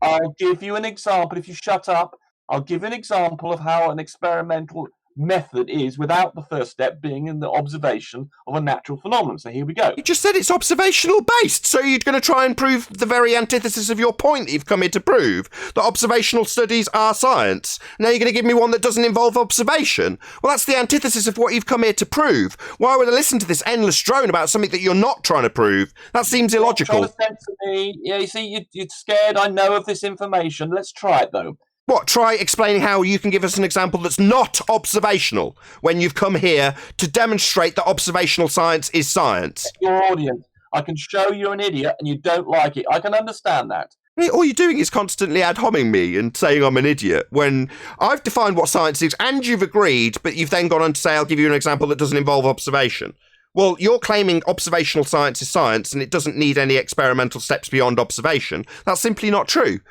I'll give you an example. If you shut up, I'll give you an example of how an experimental method is without the first step being in the observation of a natural phenomenon. So here we go. You just said it's observational based, so you're going to try and prove the very antithesis of your point that you've come here to prove, that observational studies are science. Now you're going to give me one that doesn't involve observation. Well, that's the antithesis of what you've come here to prove. Why would I listen to this endless drone about something that you're not trying to prove? That seems illogical. Trying to censor me. Yeah, you see, you're scared. I know of this information. Let's try it, though. What, try explaining how you can give us an example that's not observational when you've come here to demonstrate that observational science is science? Your audience, I can show you're an idiot and you don't like it. I can understand that. All you're doing is constantly ad homing me and saying I'm an idiot when I've defined what science is and you've agreed, but you've then gone on to say I'll give you an example that doesn't involve observation. Well, you're claiming observational science is science and it doesn't need any experimental steps beyond observation. That's simply not true.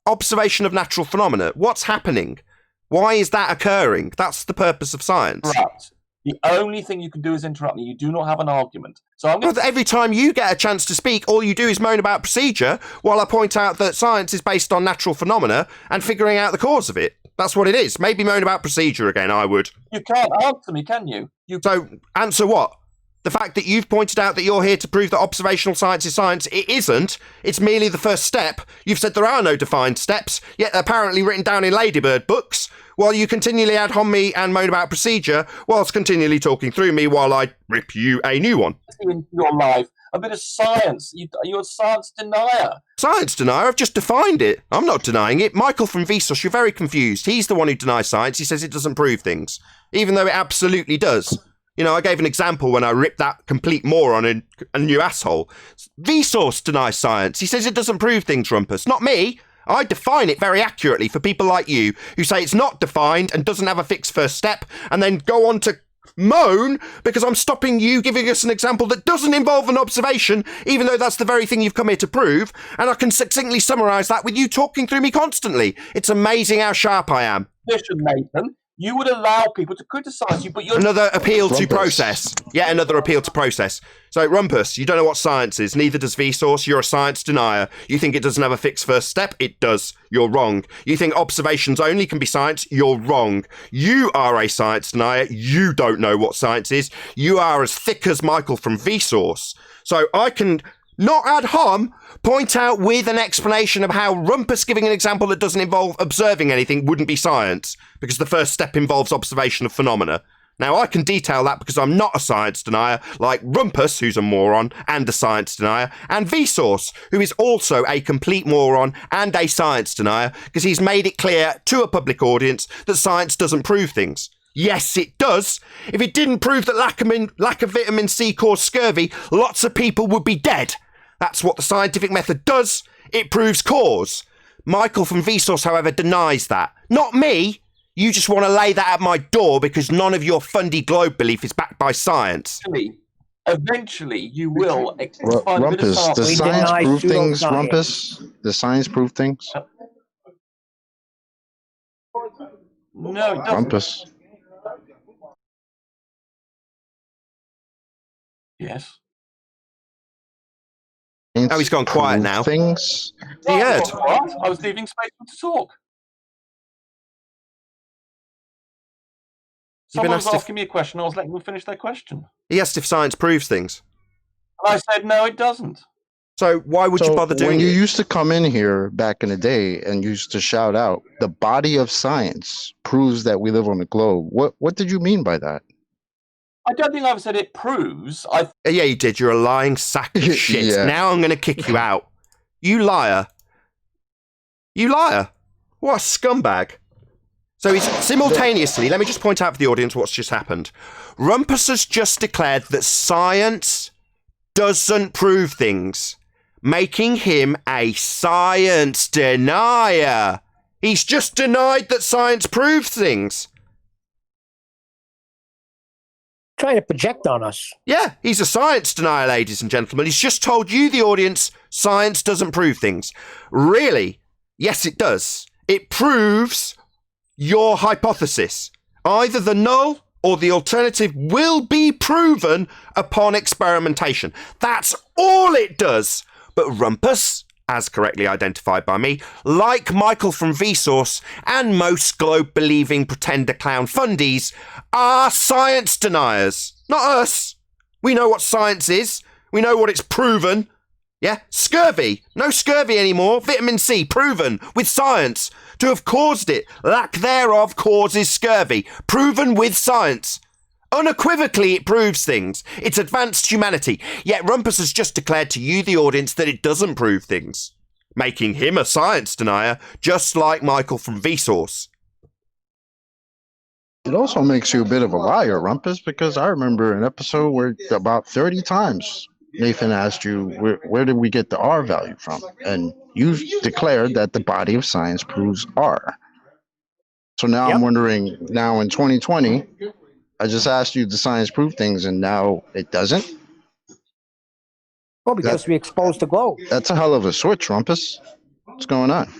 Observation of natural phenomena. What's happening? Why is that occurring? That's the purpose of science. Right. The only thing you can do is interrupt me. You do not have an argument. So I'm going to... Every time you get a chance to speak, all you do is moan about procedure while I point out that science is based on natural phenomena and figuring out the cause of it. That's what it is. Maybe moan about procedure again, I would. You can't answer me, can you? So, answer what? The fact that you've pointed out that you're here to prove that observational science is science, it isn't. It's merely the first step. You've said there are no defined steps, yet they're apparently written down in Ladybird books, while you continually ad hom me and moan about procedure, whilst continually talking through me while I rip you a new one. In your life, a bit of science. You're a science denier. Science denier? I've just defined it. I'm not denying it. Michael from Vsauce, you're very confused. He's the one who denies science. He says it doesn't prove things, even though it absolutely does. You know, I gave an example when I ripped that complete moron a new asshole. Vsauce denies science. He says it doesn't prove things, Rumpus. Not me. I define it very accurately for people like you who say it's not defined and doesn't have a fixed first step and then go on to moan because I'm stopping you giving us an example that doesn't involve an observation, even though that's the very thing you've come here to prove. And I can succinctly summarise that with you talking through me constantly. It's amazing how sharp I am. Listen, Nathan. You would allow people to criticise you, but you're... Another appeal to process. Yet another appeal to process. So, Rumpus, you don't know what science is. Neither does Vsauce. You're a science denier. You think it doesn't have a fixed first step? It does. You're wrong. You think observations only can be science? You're wrong. You are a science denier. You don't know what science is. You are as thick as Michael from Vsauce. So I can... not ad hom, point out with an explanation of how Rumpus giving an example that doesn't involve observing anything wouldn't be science, because the first step involves observation of phenomena. Now, I can detail that because I'm not a science denier, like Rumpus, who's a moron and a science denier, and Vsauce, who is also a complete moron and a science denier, because he's made it clear to a public audience that science doesn't prove things. Yes, it does. If it didn't prove that lack of vitamin C caused scurvy, lots of people would be dead. That's what the scientific method does. It proves cause. Michael from Vsauce, however, denies that. Not me. You just want to lay that at my door because none of your fundy globe belief is backed by science. Eventually, you will. Rumpus, does science prove things, Rumpus? Does science prove things? No, it doesn't. Rumpus. Yes. Oh, he's gone quiet now. Things. He heard. What? I was leaving space to talk. Someone was asking me a question. I was letting them finish their question. He asked if science proves things. And I said, no, it doesn't. So why would you bother doing it? When you used to come in here back in the day and used to shout out, the body of science proves that we live on the globe. What did you mean by that? I don't think I ever said it proves. Yeah, you did. You're a lying sack of shit. Yeah. Now I'm going to kick you out. You liar. You liar. What a scumbag. So he's simultaneously, let me just point out for the audience what's just happened. Rumpus has just declared that science doesn't prove things, making him a science denier. He's just denied that science proves things. Trying to project on us. Yeah, he's a science denier, ladies and gentlemen. He's just told you, the audience, science doesn't prove things. Really? Yes, it does. It proves your hypothesis. Either the null or the alternative will be proven upon experimentation. That's all it does. But Rumpus, as correctly identified by me, like Michael from Vsauce and most globe-believing pretender clown fundies, are science deniers. Not us. We know what science is. We know what it's proven. Yeah? Scurvy. No scurvy anymore. Vitamin C, proven with science to have caused it. Lack thereof causes scurvy. Proven with science. Unequivocally, it proves things. It's advanced humanity. Yet Rumpus has just declared to you, the audience, that it doesn't prove things, making him a science denier, just like Michael from Vsauce. It also makes you a bit of a liar, Rumpus, because I remember an episode where about 30 times Nathan asked you, where did we get the R value from? And you declared that the body of science proves R. So now I'm wondering, now in 2020, I just asked you the science prove things and now it doesn't? Well, because we exposed the globe. That's a hell of a switch, Rumpus. What's going on?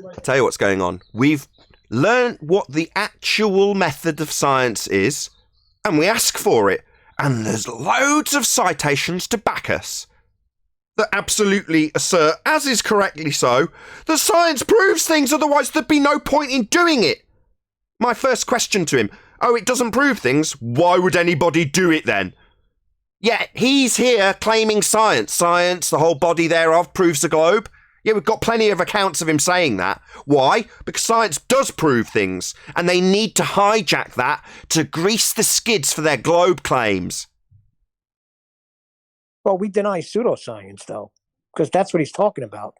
I'll tell you what's going on. We've learned what the actual method of science is, and we ask for it. And there's loads of citations to back us that absolutely assert, as is correctly so, that science proves things, otherwise there'd be no point in doing it. My first question to him, oh, it doesn't prove things, why would anybody do it then? Yeah, he's here claiming science. Science, the whole body thereof, proves the globe. Yeah, we've got plenty of accounts of him saying that. Why? Because science does prove things, and they need to hijack that to grease the skids for their globe claims. Well, we deny pseudoscience, though, because that's what he's talking about.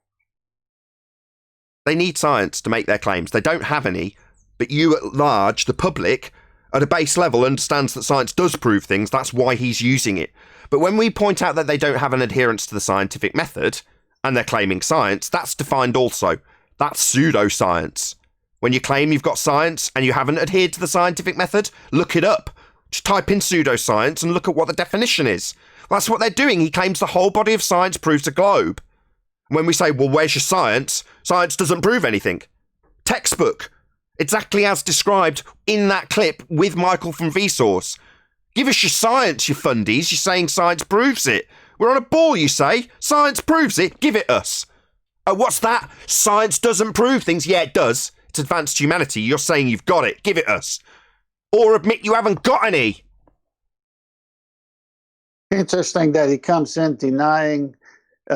They need science to make their claims. They don't have any, but you at large, the public, at a base level, understands that science does prove things. That's why he's using it. But when we point out that they don't have an adherence to the scientific method, and they're claiming science, that's defined also. That's pseudoscience. When you claim you've got science and you haven't adhered to the scientific method, look it up. Just type in pseudoscience and look at what the definition is. That's what they're doing. He claims the whole body of science proves a globe. When we say, well, where's your science? Science doesn't prove anything. Textbook. Exactly as described in that clip with Michael from Vsauce. Give us your science, you fundies. You're saying science proves it. We're on a ball, you say. Science proves it. Give it us. Oh, what's that? Science doesn't prove things. Yeah, it does. It's advanced humanity. You're saying you've got it. Give it us. Or admit you haven't got any. Interesting that he comes in denying,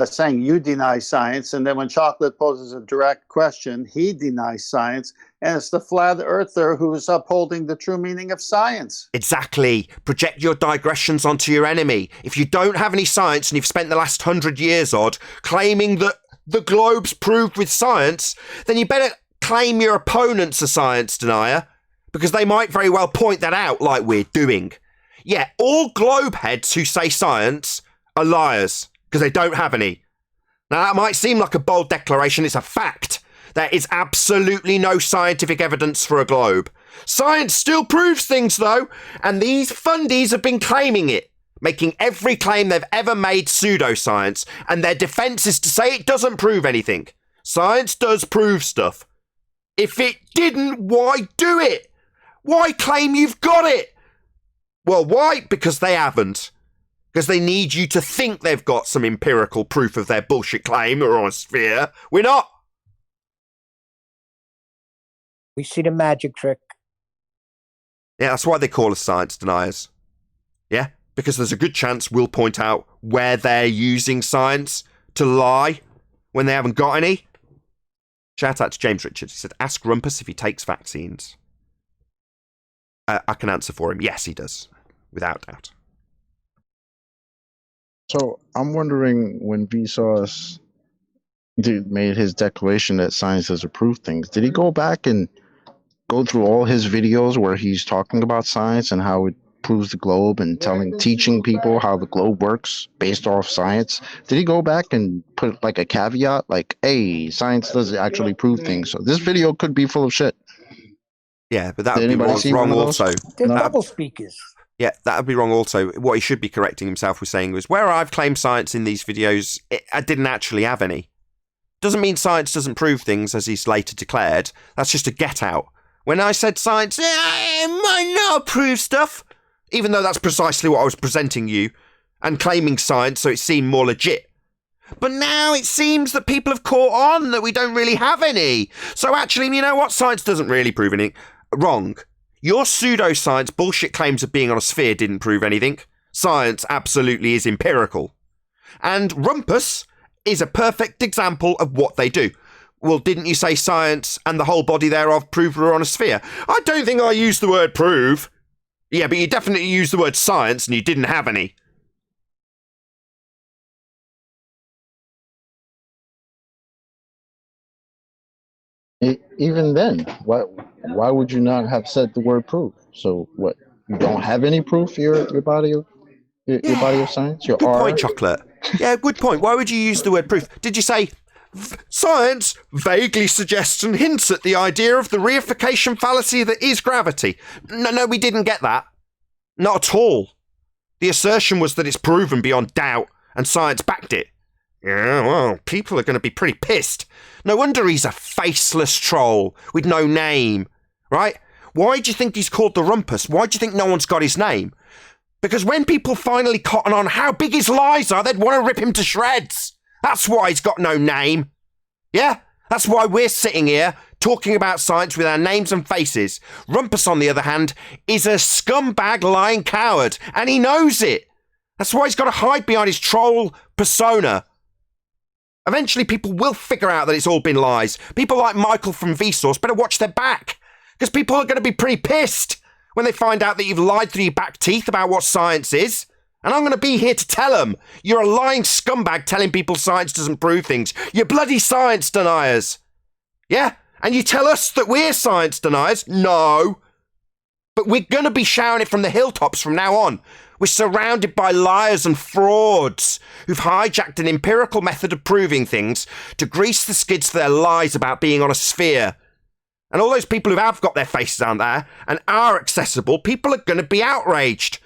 saying you deny science, and then when Chocolate poses a direct question, he denies science, and it's the flat earther who is upholding the true meaning of science. Exactly. Project your digressions onto your enemy. If you don't have any science and you've spent the last 100 years odd claiming that the globe's proved with science, then you better claim your opponent's a science denier, because they might very well point that out like we're doing. Yeah, all globe heads who say science are liars, because they don't have any. Now, that might seem like a bold declaration. It's a fact. There is absolutely no scientific evidence for a globe. Science still proves things, though, and these fundies have been claiming it, making every claim they've ever made pseudoscience, and their defense is to say it doesn't prove anything. Science does prove stuff. If it didn't, why do it? Why claim you've got it? Well, why? Because they haven't. Because they need you to think they've got some empirical proof of their bullshit claim or on a sphere. We're not. We see the magic trick. Yeah, that's why they call us science deniers. Yeah? Because there's a good chance we'll point out where they're using science to lie when they haven't got any. Shout out to James Richard. He said, ask Rumpus if he takes vaccines. I can answer for him. Yes, he does. Without doubt. So I'm wondering, when Vsauce made his declaration that science has approved things, did he go back and go through all his videos where he's talking about science and how it proves the globe and teaching people how the globe works based off science, did he go back and put like a caveat like, hey, science doesn't actually prove things, so this video could be full of shit? Yeah, but that would be wrong also. They're double speakers. Yeah, that would be wrong also. What he should be correcting himself with saying was, where I've claimed science in these videos, I didn't actually have any. Doesn't mean science doesn't prove things, as he's later declared. That's just a get-out. When I said science, it might not prove stuff, even though that's precisely what I was presenting you, and claiming science so it seemed more legit. But now it seems that people have caught on that we don't really have any. So actually, you know what? Science doesn't really prove anything. Wrong. Your pseudoscience bullshit claims of being on a sphere didn't prove anything. Science absolutely is empirical. And Rumpus is a perfect example of what they do. Well, didn't you say science and the whole body thereof prove we're on a sphere? I don't think I used the word prove. Yeah, but you definitely used the word science and you didn't have any. Even then, why would you not have said the word proof? So what? You don't have any proof for your body of your body of science? Your good R? point, Chocolate. Yeah, good point. Why would you use the word proof? Did you say science vaguely suggests and hints at the idea of the reification fallacy that is gravity? No, we didn't get that. Not at all. The assertion was that it's proven beyond doubt, and science backed it. Yeah, well, people are going to be pretty pissed. No wonder he's a faceless troll with no name, right? Why do you think he's called the Rumpus? Why do you think no one's got his name? Because when people finally cotton on how big his lies are, they'd want to rip him to shreds. That's why he's got no name. Yeah? That's why we're sitting here talking about science with our names and faces. Rumpus, on the other hand, is a scumbag lying coward, and he knows it. That's why he's got to hide behind his troll persona. Eventually, people will figure out that it's all been lies. People like Michael from Vsauce better watch their back, because people are going to be pretty pissed when they find out that you've lied through your back teeth about what science is. And I'm going to be here to tell them, you're a lying scumbag telling people science doesn't prove things. You're bloody science deniers. Yeah? And you tell us that we're science deniers? No. But we're going to be shouting it from the hilltops from now on. We're surrounded by liars and frauds who've hijacked an empirical method of proving things to grease the skids for their lies about being on a sphere. And all those people who have got their faces out there and are accessible, people are going to be outraged.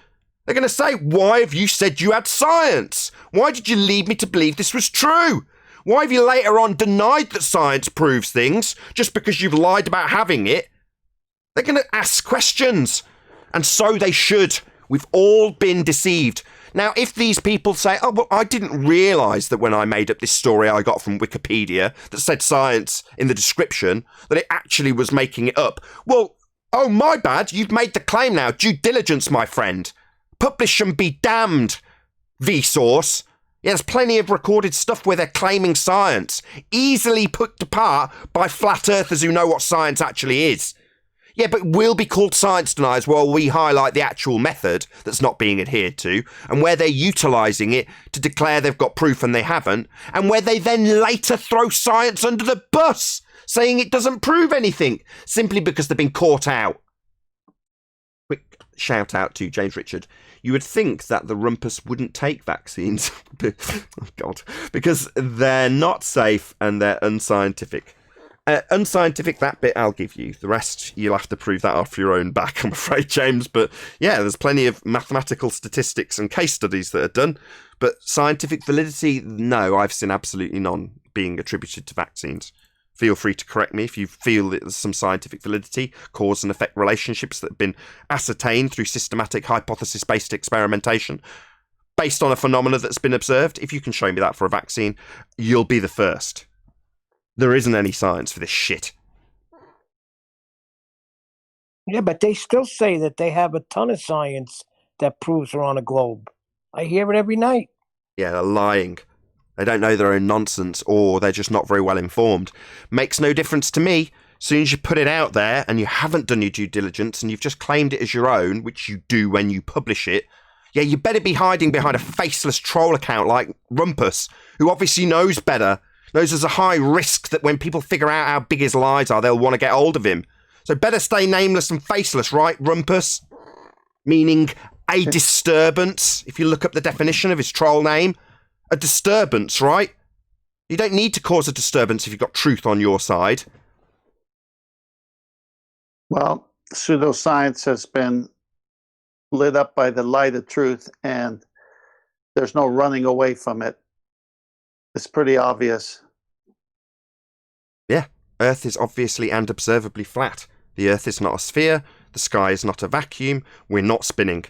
They're going to say, why have you said you had science? Why did you lead me to believe this was true? Why have you later on denied that science proves things just because you've lied about having it? They're going to ask questions. And so they should. We've all been deceived. Now, if these people say, oh, well, I didn't realise that when I made up this story I got from Wikipedia that said science in the description, that it actually was making it up. Well, oh, my bad. You've made the claim now. Due diligence, my friend. Publish and be damned, Vsauce. Yeah, there's plenty of recorded stuff where they're claiming science, easily put apart by flat earthers who know what science actually is. Yeah, but we'll be called science deniers while we highlight the actual method that's not being adhered to, and where they're utilising it to declare they've got proof and they haven't, and where they then later throw science under the bus, saying it doesn't prove anything, simply because they've been caught out. Quick shout out to James Richard. You would think that the Rumpus wouldn't take vaccines. Oh, God. Because they're not safe and they're unscientific. Unscientific, that bit I'll give you. The rest, you'll have to prove that off your own back, I'm afraid, James. But yeah, there's plenty of mathematical statistics and case studies that are done. But scientific validity, no, I've seen absolutely none being attributed to vaccines. Feel free to correct me if you feel that there's some scientific validity, cause and effect relationships that have been ascertained through systematic hypothesis-based experimentation based on a phenomena that's been observed. If you can show me that for a vaccine, you'll be the first. There isn't any science for this shit. Yeah, but they still say that they have a ton of science that proves we're on a globe. I hear it every night. Yeah, they're lying. They don't know their own nonsense, or they're just not very well informed. Makes no difference to me. As soon as you put it out there and you haven't done your due diligence and you've just claimed it as your own, which you do when you publish it, yeah, you better be hiding behind a faceless troll account like Rumpus, who obviously knows better, knows there's a high risk that when people figure out how big his lies are, they'll want to get hold of him. So better stay nameless and faceless, right, Rumpus? meaning a disturbance. If you look up the definition of his troll name, a disturbance, right? You don't need to cause a disturbance if you've got truth on your side. Well, pseudoscience has been lit up by the light of truth, and there's no running away from it. It's pretty obvious. Yeah, Earth is obviously and observably flat. The Earth is not a sphere, the sky is not a vacuum, we're not spinning.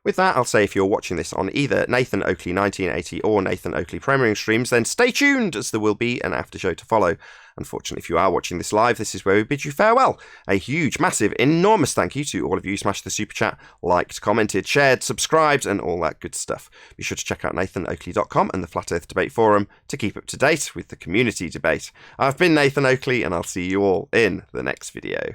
With that, I'll say if you're watching this on either Nathan Oakley 1980 or Nathan Oakley premiering streams, then stay tuned, as there will be an after show to follow. Unfortunately, if you are watching this live, this is where we bid you farewell. A huge, massive, enormous thank you to all of you who smashed the super chat, liked, commented, shared, subscribed, and all that good stuff. Be sure to check out nathanoakley.com and the Flat Earth Debate Forum to keep up to date with the community debate. I've been Nathan Oakley, and I'll see you all in the next video.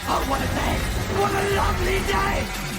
Oh, what a day! What a lovely day!